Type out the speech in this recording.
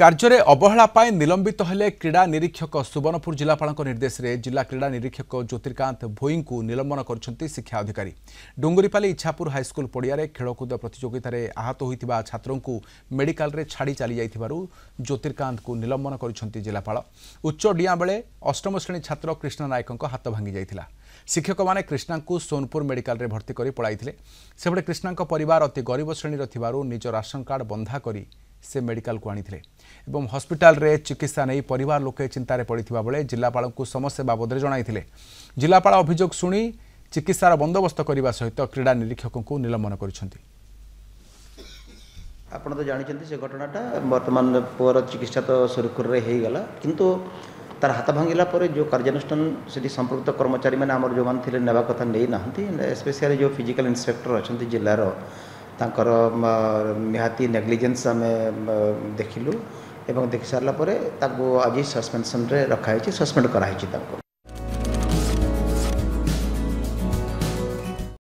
कार्य अवहेला निलंबित हेले क्रीड़ा निरीक्षक सुवर्णपुर जिलापाल निर्देश में जिला क्रीड़ा निरीक्षक ज्योतिर्कांत भोई को निलंबन कर शिक्षा अधिकारी। डुंगरीपाली इच्छापुर हाईस्कल पड़िया खेलकूद प्रतियोगितार आहत होता छात्रों को मेडिकल रे छाड़ी चली जाइथिबारु ज्योतिर्कांत को निलंबन कर जिलापाल। उच्च डिया बेले अष्टम श्रेणी छात्र कृष्ण नायक हाथ भांगी जाइथिला। शिक्षक माने कृष्णा को सोनपुर मेडिकल रे भर्ती कर पड़ाई सेपटे कृष्णा परिवार अति गरीब श्रेणी थिबारु निज राशन कार्ड बंधा करी से मेडिकल को आनी एवं हॉस्पिटल रे चिकित्सा नहीं परिवार लोके चिंतार पड़ता बेले जिलापाल को समस्या बाबद जणाई। जिलापाल अभियोग शुणी चिकित्सार बंदोबस्त करने सहित क्रीड़ा निरीक्षकों को निलंबन कर। आपण तो जानते से घटनाटा वर्तमान पुअर चिकित्सा तो सुरखुर होगला किंतु तार हाथ भांगिला जो कार्यानुष्ठान से संपृक्त कर्मचारी मैंने आम जो मैंने नेवा कथा नहीं ना स्पेशली जो फिजिकल इंस्पेक्टर अच्छा जिलार तांकर निहाती नेग्लिजेंस आम देखिलु एवं देख सारा आज सस्पेंशन रे रखाई सस्पेंड कराई।